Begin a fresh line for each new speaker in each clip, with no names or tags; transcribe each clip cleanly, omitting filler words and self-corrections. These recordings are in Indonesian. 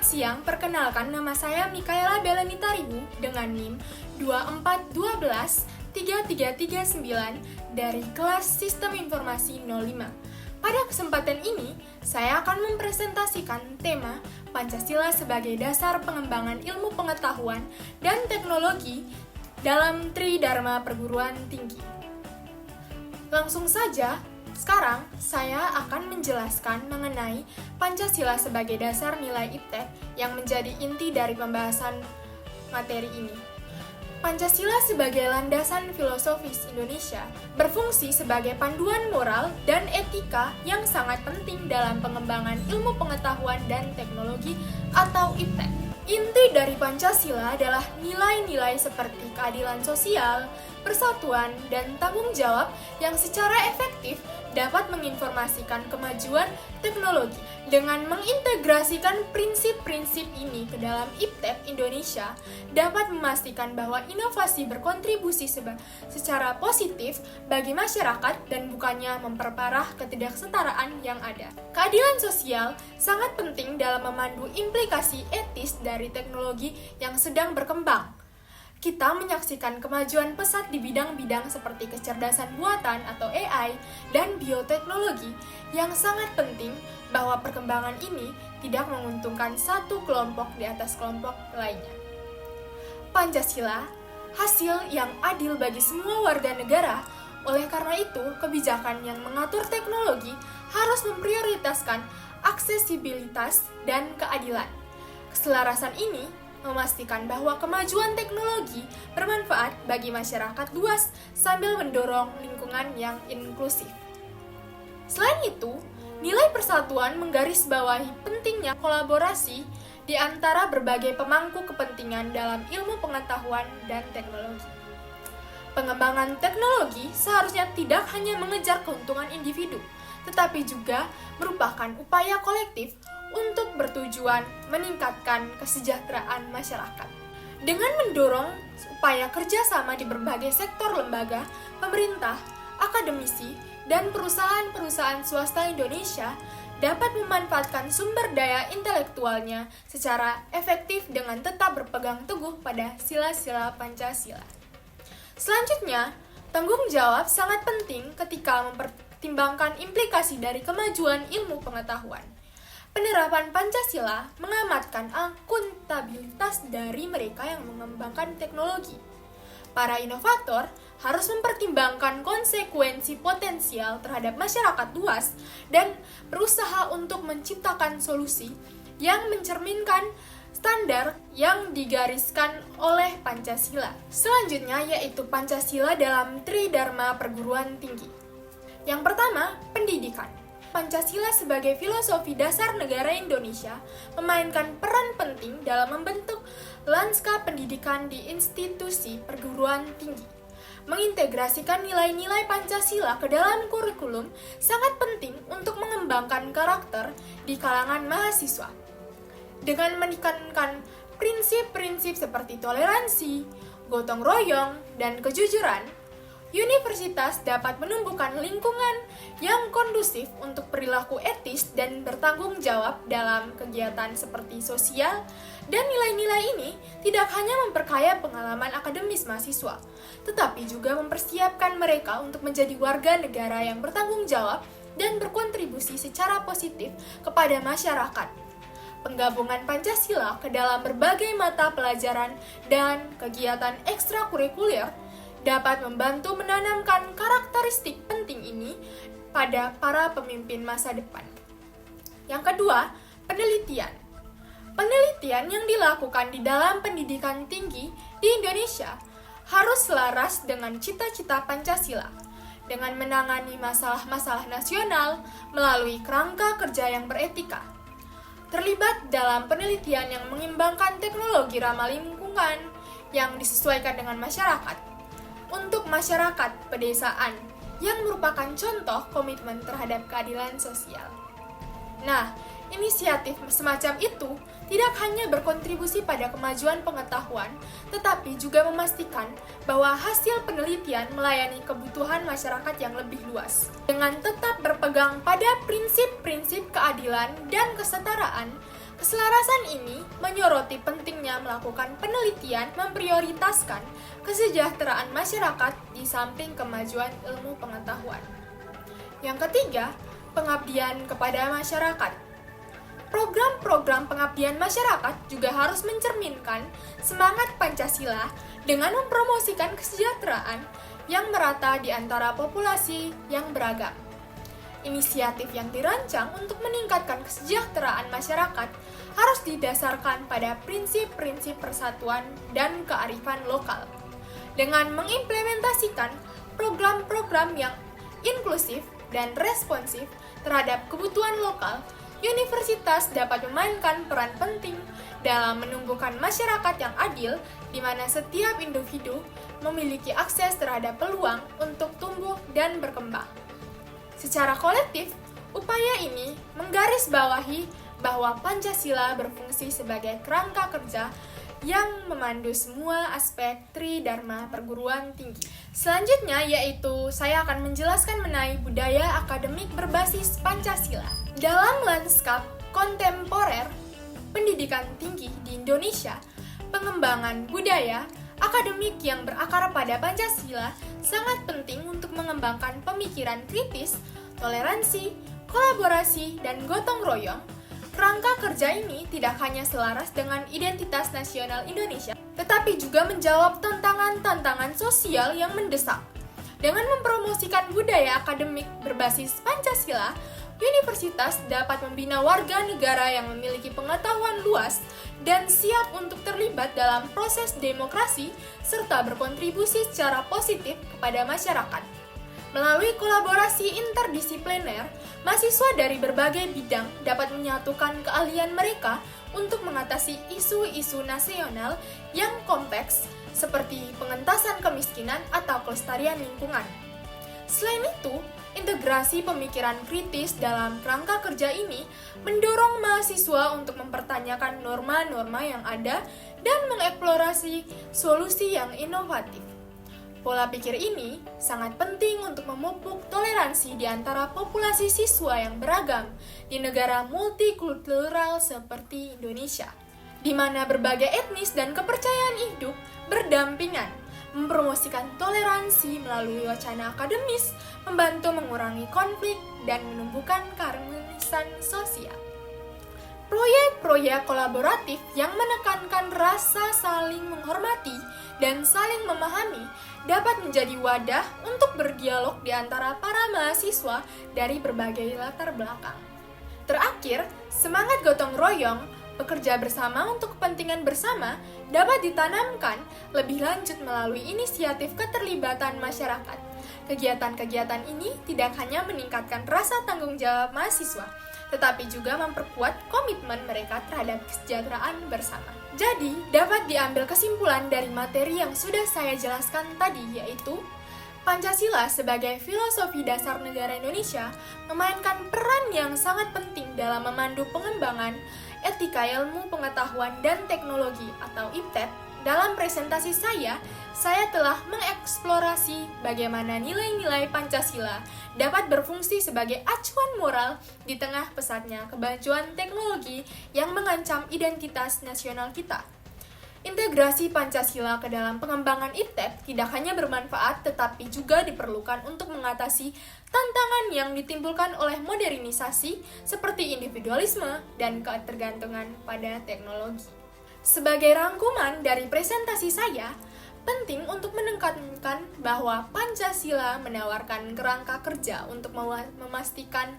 siang, perkenalkan nama saya Mikaela Belenita Ribu dengan NIM 24123339 dari kelas Sistem Informasi 05. Pada kesempatan ini, saya akan mempresentasikan tema Pancasila sebagai dasar pengembangan ilmu pengetahuan dan teknologi dalam Tridharma Perguruan Tinggi. Langsung saja, sekarang saya akan menjelaskan mengenai Pancasila sebagai dasar nilai IPTEK yang menjadi inti dari pembahasan materi ini. Pancasila sebagai landasan filosofis Indonesia berfungsi sebagai panduan moral dan etika yang sangat penting dalam pengembangan ilmu pengetahuan dan teknologi atau IPTEK. Inti dari Pancasila adalah nilai-nilai seperti keadilan sosial, persatuan, dan tanggung jawab yang secara efektif dapat menginformasikan kemajuan teknologi. Dengan mengintegrasikan prinsip-prinsip ini ke dalam IPTEK Indonesia, dapat memastikan bahwa inovasi berkontribusi secara positif bagi masyarakat dan bukannya memperparah ketidaksetaraan yang ada. Keadilan sosial sangat penting dalam memandu implikasi etis dari teknologi yang sedang berkembang. Kita menyaksikan kemajuan pesat di bidang-bidang seperti kecerdasan buatan atau AI dan bioteknologi yang sangat penting bahwa perkembangan ini tidak menguntungkan satu kelompok di atas kelompok lainnya. Pancasila, hasil yang adil bagi semua warga negara. Oleh karena itu, kebijakan yang mengatur teknologi harus memprioritaskan aksesibilitas dan keadilan. Keselarasan ini memastikan bahwa kemajuan teknologi bermanfaat bagi masyarakat luas sambil mendorong lingkungan yang inklusif. Selain itu, nilai persatuan menggarisbawahi pentingnya kolaborasi di antara berbagai pemangku kepentingan dalam ilmu pengetahuan dan teknologi. Pengembangan teknologi seharusnya tidak hanya mengejar keuntungan individu, tetapi juga merupakan upaya kolektif untuk bertujuan meningkatkan kesejahteraan masyarakat. Dengan mendorong upaya kerjasama di berbagai sektor lembaga, pemerintah, akademisi, dan perusahaan-perusahaan swasta Indonesia dapat memanfaatkan sumber daya intelektualnya secara efektif dengan tetap berpegang teguh pada sila-sila Pancasila. Selanjutnya, tanggung jawab sangat penting ketika mempertimbangkan implikasi dari kemajuan ilmu pengetahuan. Penerapan Pancasila mengamatkan akuntabilitas dari mereka yang mengembangkan teknologi. Para inovator harus mempertimbangkan konsekuensi potensial terhadap masyarakat luas dan berusaha untuk menciptakan solusi yang mencerminkan standar yang digariskan oleh Pancasila. Selanjutnya yaitu Pancasila dalam Tridharma Perguruan Tinggi. Yang pertama, pendidikan. Pancasila sebagai filosofi dasar negara Indonesia memainkan peran penting dalam membentuk lanskap pendidikan di institusi perguruan tinggi. Mengintegrasikan nilai-nilai Pancasila ke dalam kurikulum sangat penting untuk mengembangkan karakter di kalangan mahasiswa. Dengan menekankan prinsip-prinsip seperti toleransi, gotong royong, dan kejujuran, universitas dapat menumbuhkan lingkungan yang kondusif untuk perilaku etis dan bertanggung jawab dalam kegiatan seperti sosial, dan nilai-nilai ini tidak hanya memperkaya pengalaman akademis mahasiswa, tetapi juga mempersiapkan mereka untuk menjadi warga negara yang bertanggung jawab dan berkontribusi secara positif kepada masyarakat. Penggabungan Pancasila ke dalam berbagai mata pelajaran dan kegiatan ekstrakurikuler dapat membantu menanamkan karakteristik penting ini pada para pemimpin masa depan. Yang kedua, penelitian. Penelitian yang dilakukan di dalam pendidikan tinggi di Indonesia harus selaras dengan cita-cita Pancasila, dengan menangani masalah-masalah nasional melalui kerangka kerja yang beretika. Terlibat dalam penelitian yang mengimbangkan teknologi ramah lingkungan yang disesuaikan dengan masyarakat, untuk masyarakat pedesaan yang merupakan contoh komitmen terhadap keadilan sosial. Nah, inisiatif semacam itu tidak hanya berkontribusi pada kemajuan pengetahuan, tetapi juga memastikan bahwa hasil penelitian melayani kebutuhan masyarakat yang lebih luas. Dengan tetap berpegang pada prinsip-prinsip keadilan dan kesetaraan, Keselarasan ini menyoroti pentingnya melakukan penelitian memprioritaskan kesejahteraan masyarakat di samping kemajuan ilmu pengetahuan. Yang ketiga, pengabdian kepada masyarakat. Program-program pengabdian masyarakat juga harus mencerminkan semangat Pancasila dengan mempromosikan kesejahteraan yang merata di antara populasi yang beragam. Inisiatif yang dirancang untuk meningkatkan kesejahteraan masyarakat harus didasarkan pada prinsip-prinsip persatuan dan kearifan lokal. Dengan mengimplementasikan program-program yang inklusif dan responsif terhadap kebutuhan lokal, universitas dapat memainkan peran penting dalam menumbuhkan masyarakat yang adil, di mana setiap individu memiliki akses terhadap peluang untuk tumbuh dan berkembang. Secara kolektif, upaya ini menggarisbawahi bahwa Pancasila berfungsi sebagai kerangka kerja yang memandu semua aspek Tridharma perguruan tinggi. Selanjutnya yaitu saya akan menjelaskan mengenai budaya akademik berbasis Pancasila. Dalam lanskap kontemporer pendidikan tinggi di Indonesia, pengembangan budaya akademik yang berakar pada Pancasila sangat penting untuk mengembangkan pemikiran kritis, toleransi, kolaborasi, dan gotong royong. Kerangka kerja ini tidak hanya selaras dengan identitas nasional Indonesia, tetapi juga menjawab tantangan-tantangan sosial yang mendesak. Dengan mempromosikan budaya akademik berbasis Pancasila, universitas dapat membina warga negara yang memiliki pengetahuan luas dan siap untuk terlibat dalam proses demokrasi serta berkontribusi secara positif kepada masyarakat. Melalui kolaborasi interdisipliner, mahasiswa dari berbagai bidang dapat menyatukan keahlian mereka untuk mengatasi isu-isu nasional yang kompleks seperti pengentasan kemiskinan atau kelestarian lingkungan. Selain itu, integrasi pemikiran kritis dalam kerangka kerja ini mendorong mahasiswa untuk mempertanyakan norma-norma yang ada dan mengeksplorasi solusi yang inovatif. Pola pikir ini sangat penting untuk memupuk toleransi di antara populasi siswa yang beragam di negara multikultural seperti Indonesia, di mana berbagai etnis dan kepercayaan hidup berdampingan. Mempromosikan toleransi melalui wacana akademis, membantu mengurangi konflik dan menumbuhkan keharmonisan sosial. Proyek-proyek kolaboratif yang menekankan rasa saling menghormati dan saling memahami dapat menjadi wadah untuk berdialog di antara para mahasiswa dari berbagai latar belakang. Terakhir, semangat gotong royong bekerja bersama untuk kepentingan bersama dapat ditanamkan lebih lanjut melalui inisiatif keterlibatan masyarakat. Kegiatan-kegiatan ini tidak hanya meningkatkan rasa tanggung jawab mahasiswa, tetapi juga memperkuat komitmen mereka terhadap kesejahteraan bersama. Jadi, dapat diambil kesimpulan dari materi yang sudah saya jelaskan tadi, yaitu Pancasila sebagai filosofi dasar negara Indonesia memainkan peran yang sangat penting dalam memandu pengembangan etika ilmu pengetahuan dan teknologi atau IPTEK. Dalam presentasi saya telah mengeksplorasi bagaimana nilai-nilai Pancasila dapat berfungsi sebagai acuan moral di tengah pesatnya kemajuan teknologi yang mengancam identitas nasional kita. Integrasi Pancasila ke dalam pengembangan IPTEK tidak hanya bermanfaat tetapi juga diperlukan untuk mengatasi tantangan yang ditimbulkan oleh modernisasi seperti individualisme dan ketergantungan pada teknologi. Sebagai rangkuman dari presentasi saya, penting untuk menekankan bahwa Pancasila menawarkan kerangka kerja untuk memastikan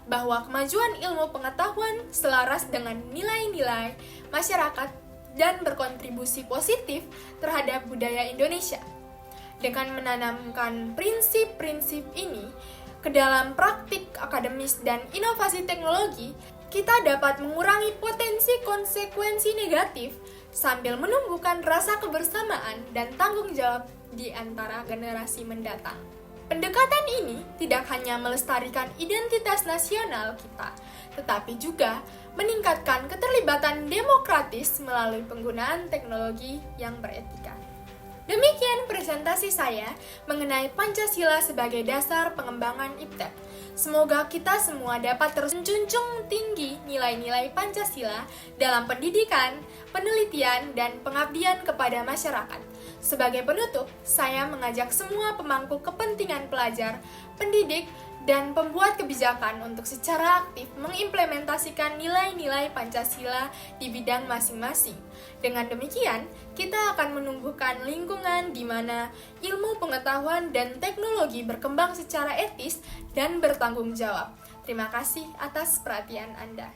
bahwa kemajuan ilmu pengetahuan selaras dengan nilai-nilai masyarakat dan berkontribusi positif terhadap budaya Indonesia. Dengan menanamkan prinsip-prinsip ini ke dalam praktik akademis dan inovasi teknologi, kita dapat mengurangi potensi konsekuensi negatif sambil menumbuhkan rasa kebersamaan dan tanggung jawab di antara generasi mendatang. Pendekatan ini tidak hanya melestarikan identitas nasional kita, tetapi juga meningkatkan keterlibatan demokratis melalui penggunaan teknologi yang beretika. Demikian presentasi saya mengenai Pancasila sebagai dasar pengembangan IPTEK. Semoga kita semua dapat terus menjunjung tinggi nilai-nilai Pancasila dalam pendidikan, penelitian, dan pengabdian kepada masyarakat. Sebagai penutup, saya mengajak semua pemangku kepentingan pelajar, pendidik, dan pembuat kebijakan untuk secara aktif mengimplementasikan nilai-nilai Pancasila di bidang masing-masing. Dengan demikian, kita akan menumbuhkan lingkungan di mana ilmu pengetahuan dan teknologi berkembang secara etis dan bertanggung jawab. Terima kasih atas perhatian Anda.